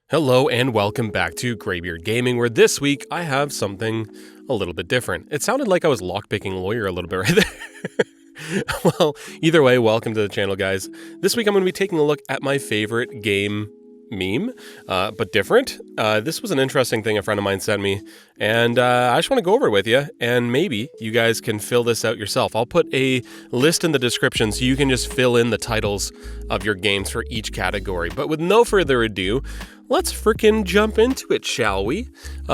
Hello and welcome back to Graybeard Gaming, where this week I have something a little bit different. It sounded like I was lockpicking lawyer a little bit right there. Well, either way, welcome to the channel, guys. This week I'm going to be taking a look at my favorite game meme, but different. This was an interesting thing a friend of mine sent me, and I just want to go over it with you, and maybe you guys can fill this out yourself. I'll put a list in the description so you can just fill in the titles of your games for each category. But with no further ado, let's frickin' jump into it, shall we?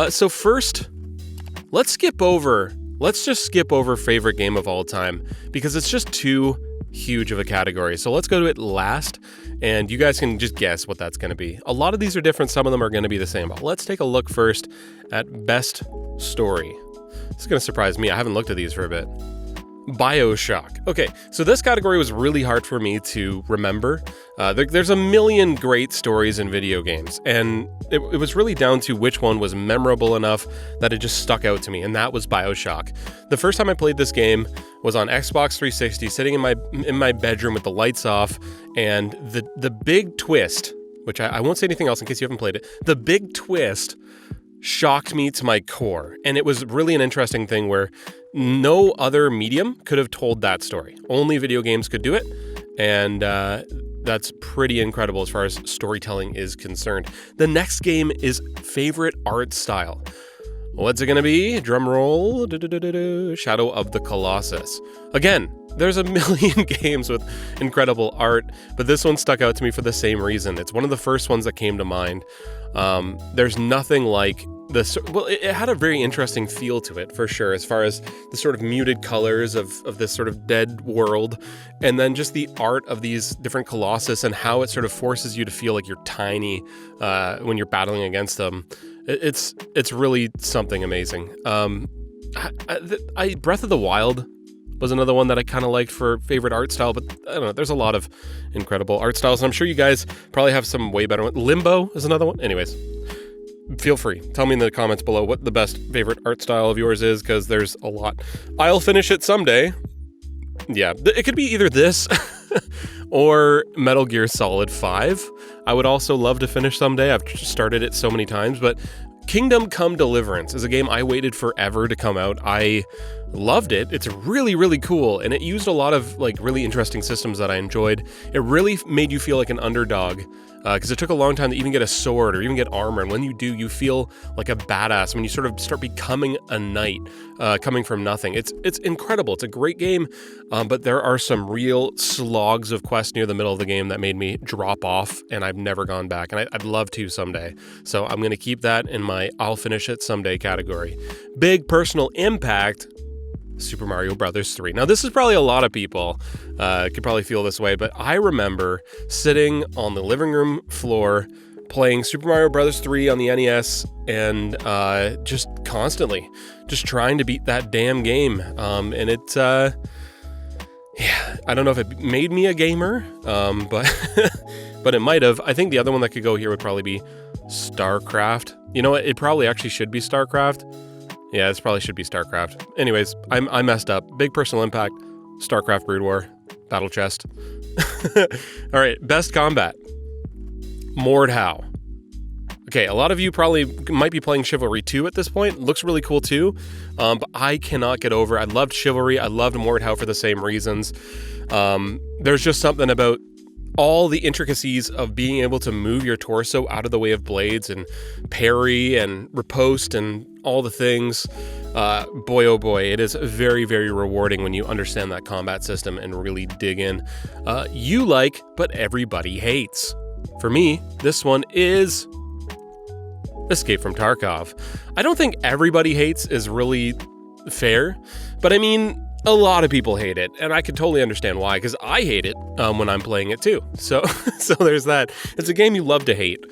So first, let's just skip over favorite game of all time, because it's just too huge of a category. So let's go to it last, and you guys can just guess what that's going to be. A lot of these are different, some of them are going to be the same, but let's take a look first at Best Story. This is going to surprise me, I haven't looked at these for a bit. BioShock. Okay, so this category was really hard for me to remember. There's a million great stories in video games, and it was really down to which one was memorable enough that it just stuck out to me, and that was BioShock. The first time I played this game was on Xbox 360, sitting in my bedroom with the lights off, and the big twist, which I won't say anything else in case you haven't played it, the big twist shocked me to my core, and it was really an interesting thing where no other medium could have told that story. Only video games could do it, and that's pretty incredible as far as storytelling is concerned. The next game is Favorite Art Style. What's it gonna be? Drum roll. Shadow of the Colossus. Again, there's a million games with incredible art, but this one stuck out to me for the same reason. It's one of the first ones that came to mind. There's nothing like this. Well, it had a very interesting feel to it, for sure, as far as the sort of muted colors of this sort of dead world, and then just the art of these different Colossus and how it sort of forces you to feel like you're tiny when you're battling against them. It's really something amazing. Breath of the Wild was another one that I kind of liked for favorite art style, but I don't know, there's a lot of incredible art styles, and I'm sure you guys probably have some way better ones. Limbo is another one. Anyways, feel free. Tell me in the comments below what the best favorite art style of yours is, because there's a lot. I'll finish it someday. Yeah, it could be either this or Metal Gear Solid 5. I would also love to finish someday. I've started it so many times, but Kingdom Come Deliverance is a game I waited forever to come out. I loved it. It's really, really cool, and it used a lot of really interesting systems that I enjoyed. It really made you feel like an underdog, because it took a long time to even get a sword or even get armor, and when you do, you feel like a badass when you sort of start becoming a knight, coming from nothing. It's incredible. It's a great game, but there are some real slogs of quests near the middle of the game that made me drop off, and I've never gone back, and I'd love to someday. So I'm going to keep that in my I'll finish it someday category. Big personal impact, Super Mario Bros. 3. Now, this is probably a lot of people could probably feel this way, but I remember sitting on the living room floor playing Super Mario Bros. 3 on the NES, and just constantly just trying to beat that damn game. And it, yeah, I don't know if it made me a gamer, but but it might have. I think the other one that could go here would probably be StarCraft. You know what? It probably actually should be StarCraft. Yeah, this probably should be StarCraft. Anyways, I messed up. Big personal impact, StarCraft Brood War, Battle Chest. All right, best combat, Mordhau. Okay, a lot of you probably might be playing Chivalry 2 at this point. Looks really cool too, but I cannot get over it. I loved Chivalry, I loved Mordhau for the same reasons. There's just something about all the intricacies of being able to move your torso out of the way of blades and parry and riposte and all the things. Boy, oh boy, it is very, very rewarding when you understand that combat system and really dig in. You like, but everybody hates. For me, this one is Escape from Tarkov. I don't think everybody hates is really fair, but I mean, a lot of people hate it, and I can totally understand why, because I hate it when I'm playing it too. So there's that. It's a game you love to hate.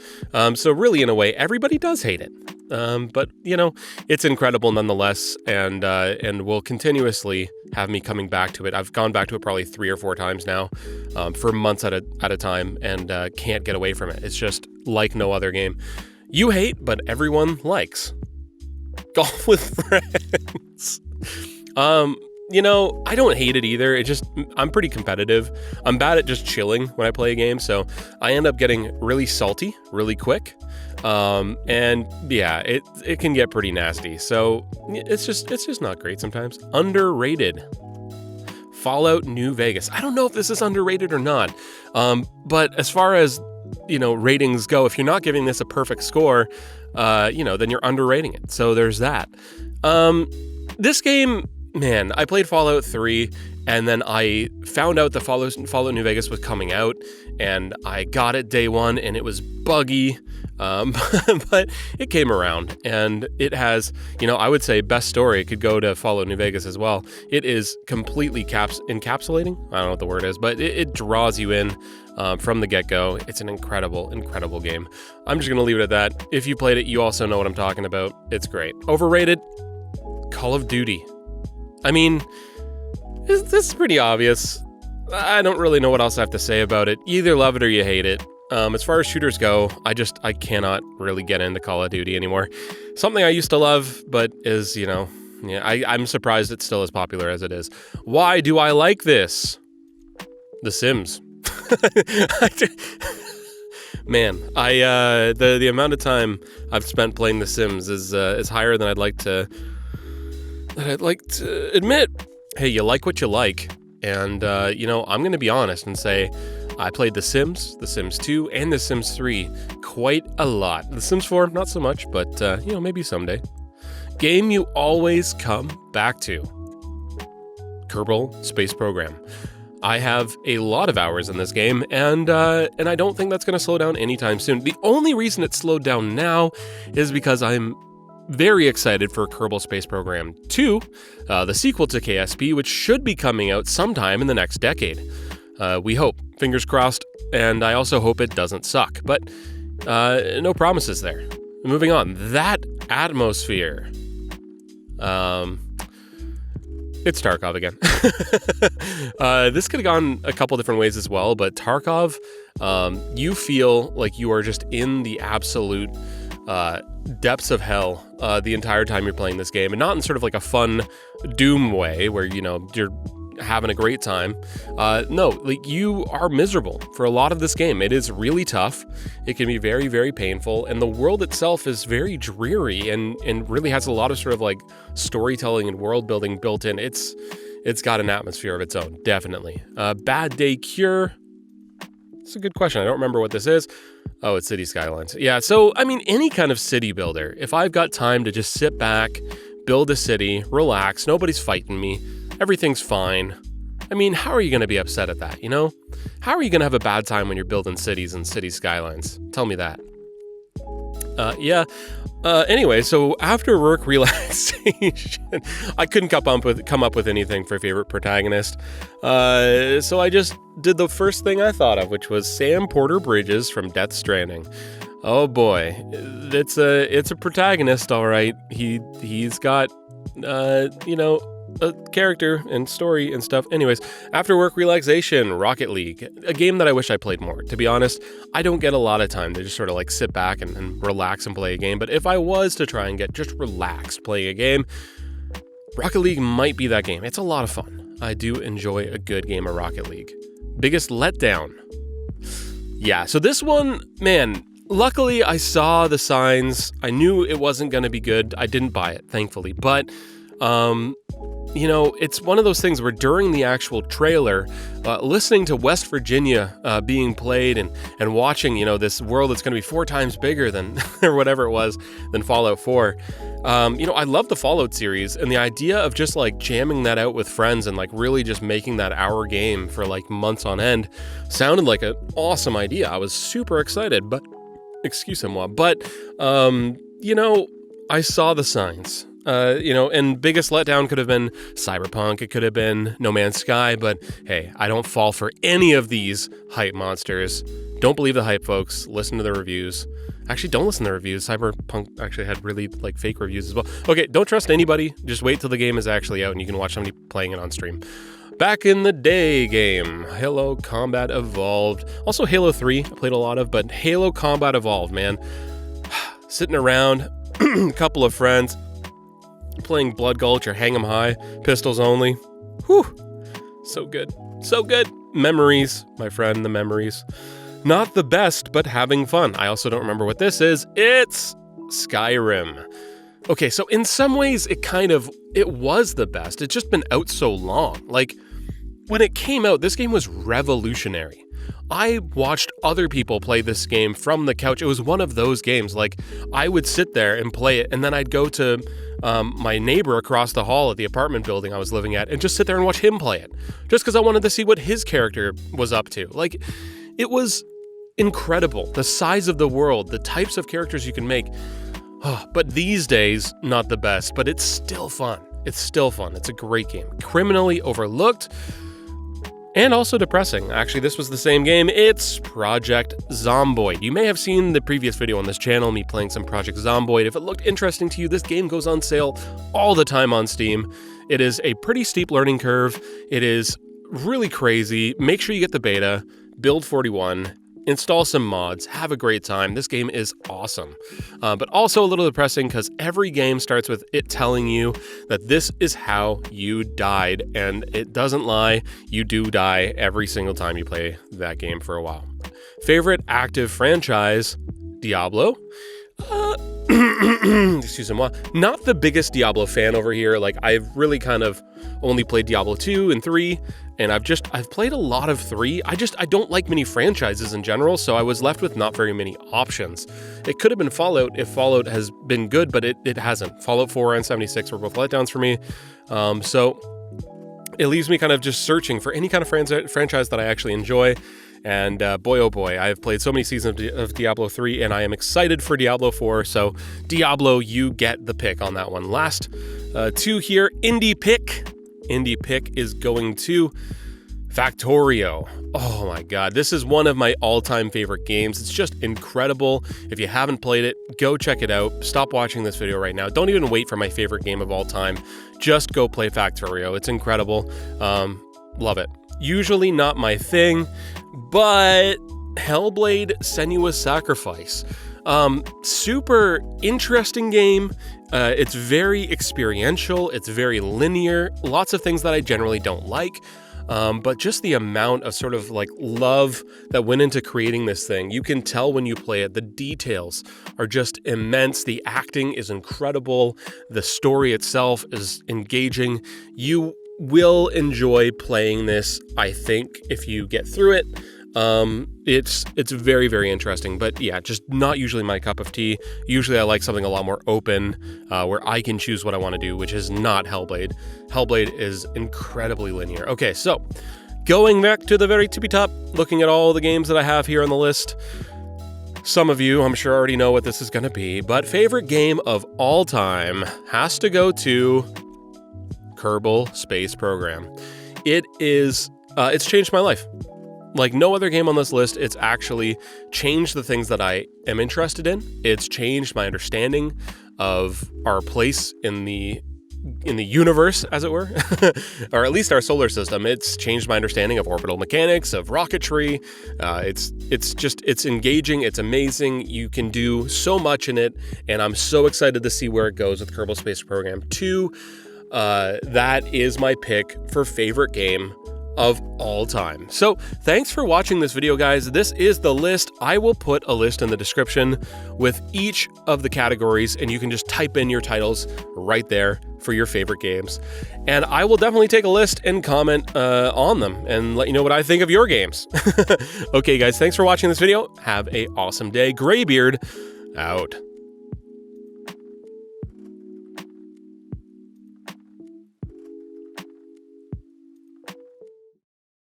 So really, in a way, everybody does hate it. But you know, it's incredible nonetheless, and will continuously have me coming back to it. I've gone back to it probably 3 or 4 times now, for months at a time, and can't get away from it. It's just like no other game. You hate, but everyone likes. Golf with Friends. I don't hate it either. I'm pretty competitive. I'm bad at just chilling when I play a game, so I end up getting really salty really quick. And yeah, it can get pretty nasty. So it's just not great sometimes. Underrated. Fallout New Vegas. I don't know if this is underrated or not. But as far as, ratings go, if you're not giving this a perfect score, then you're underrating it. So there's that. This game, man, I played Fallout 3 and then I found out that Fallout New Vegas was coming out and I got it day one and it was buggy. But it came around and it has, I would say best story. It could go to Fallout New Vegas as well. It is completely encapsulating. I don't know what the word is, but it draws you in from the get-go. It's an incredible, incredible game. I'm just going to leave it at that. If you played it, you also know what I'm talking about. It's great. Overrated, Call of Duty. I mean, this is pretty obvious. I don't really know what else I have to say about it. You either love it or you hate it. As far as shooters go, I cannot really get into Call of Duty anymore. Something I used to love, but is, I'm surprised it's still as popular as it is. Why do I like this? The Sims. Man, the amount of time I've spent playing The Sims is higher than I'd like to admit. Hey, you like what you like, and I'm going to be honest and say I played The Sims, The Sims 2, and The Sims 3 quite a lot. The Sims 4, not so much, but maybe someday. Game you always come back to. Kerbal Space Program. I have a lot of hours in this game, and I don't think that's going to slow down anytime soon. The only reason it's slowed down now is because I'm very excited for Kerbal Space Program 2, the sequel to KSP, which should be coming out sometime in the next decade. We hope. Fingers crossed, and I also hope it doesn't suck. But no promises there. Moving on. That atmosphere. It's Tarkov again. This could have gone a couple different ways as well, but Tarkov, you feel like you are just in the absolute depths of hell the entire time you're playing this game, and not in sort of like a fun Doom way where, you're having a great time. No, like you are miserable for a lot of this game. It is really tough. It can be very, very painful, and the world itself is very dreary and really has a lot of sort of like storytelling and world building built in. It's got an atmosphere of its own, definitely. Bad Day Cure. It's a good question. I don't remember what this is. Oh, it's City Skylines. Yeah, so I mean, any kind of city builder. If I've got time to just sit back, build a city, relax, nobody's fighting me, everything's fine. I mean, how are you going to be upset at that, How are you going to have a bad time when you're building cities and city skylines? Tell me that. Anyway, so after work relaxation, I couldn't come up with anything for favorite protagonist. So I just did the first thing I thought of, which was Sam Porter Bridges from Death Stranding. Oh boy, it's a protagonist, all right. He's got, a character and story and stuff. Anyways, after work relaxation, Rocket League, a game that I wish I played more. To be honest, I don't get a lot of time to just sort of like sit back and relax and play a game. But if I was to try and get just relaxed playing a game, Rocket League might be that game. It's a lot of fun. I do enjoy a good game of Rocket League. Biggest letdown. Yeah, so this one, man, luckily I saw the signs. I knew it wasn't going to be good. I didn't buy it, thankfully. But it's one of those things where during the actual trailer, listening to West Virginia being played and watching, this world that's going to be 4 times bigger than, or whatever it was, than Fallout 4. I love the Fallout series, and the idea of just like jamming that out with friends and like really just making that our game for like months on end sounded like an awesome idea. I was super excited, but excuse-moi. But, I saw the signs. And biggest letdown could have been Cyberpunk, it could have been No Man's Sky, but hey, I don't fall for any of these hype monsters. Don't believe the hype, folks. Listen to the reviews. Actually, don't listen to the reviews. Cyberpunk actually had really like fake reviews as well. Okay, don't trust anybody. Just wait till the game is actually out and you can watch somebody playing it on stream. Back in the day game, Halo Combat Evolved. Also Halo 3, I played a lot of, but Halo Combat Evolved, man. Sitting around, a couple of friends, playing Blood Gulch or Hang 'em High, pistols only. Whew. So good. So good. Memories, my friend, the memories. Not the best, but having fun. I also don't remember what this is. It's Skyrim. Okay, so in some ways, it was the best. It's just been out so long. Like, when it came out, this game was revolutionary. I watched other people play this game from the couch. It was one of those games. Like, I would sit there and play it, and then I'd go to my neighbor across the hall at the apartment building I was living at and just sit there and watch him play it. Just because I wanted to see what his character was up to. Like, it was incredible. The size of the world, the types of characters you can make. Oh, but these days, not the best, but it's still fun. It's still fun. It's a great game. Criminally overlooked. And also depressing. Actually, this was the same game. It's Project Zomboid. You may have seen the previous video on this channel, me playing some Project Zomboid. If it looked interesting to you, this game goes on sale all the time on Steam. It is a pretty steep learning curve. It is really crazy. Make sure you get the beta, build 41, install some mods, have a great time. This game is awesome. But also a little depressing because every game starts with it telling you that this is how you died. And it doesn't lie. You do die every single time you play that game for a while. Favorite active franchise, Diablo. Excuse me. Not the biggest Diablo fan over here. Like, I've really kind of only played Diablo 2 and 3. And I've played a lot of 3. I don't like many franchises in general, so I was left with not very many options. It could have been Fallout if Fallout has been good, but it hasn't. Fallout 4 and 76 were both letdowns for me. So it leaves me kind of just searching for any kind of franchise that I actually enjoy. And boy, oh boy, I have played so many seasons of Diablo 3, and I am excited for Diablo 4. So Diablo, you get the pick on that one. Last 2 here, indie pick. Indie pick is going to Factorio. Oh my god, this is one of my all-time favorite games. It's just incredible. If you haven't played it, go check it out. Stop watching this video right now. Don't even wait for my favorite game of all time. Just go play Factorio. It's incredible. Love it. Usually not my thing, but Hellblade: Senua's Sacrifice. Super interesting game. It's very experiential. It's very linear. Lots of things that I generally don't like. But just the amount of sort of like love that went into creating this thing. You can tell when you play it. The details are just immense. The acting is incredible. The story itself is engaging. You will enjoy playing this, I think, if you get through it. It's very, very interesting, but yeah, just not usually my cup of tea. Usually I like something a lot more open, where I can choose what I want to do, which is not Hellblade. Hellblade is incredibly linear. Okay, so going back to the very tippy top, looking at all the games that I have here on the list. Some of you, I'm sure, already know what this is going to be, but favorite game of all time has to go to Kerbal Space Program. It's changed my life. Like no other game on this list, it's actually changed the things that I am interested in. It's changed my understanding of our place in the universe, as it were, or at least our solar system. It's changed my understanding of orbital mechanics, of rocketry. It's engaging. It's amazing. You can do so much in it, and I'm so excited to see where it goes with Kerbal Space Program 2. That is my pick for favorite game of all time. So thanks for watching this video, guys. This is the list. I will put a list in the description with each of the categories, and you can just type in your titles right there for your favorite games. And I will definitely take a list and comment on them and let you know what I think of your games. Okay, guys, thanks for watching this video. Have an awesome day. Graybeard out.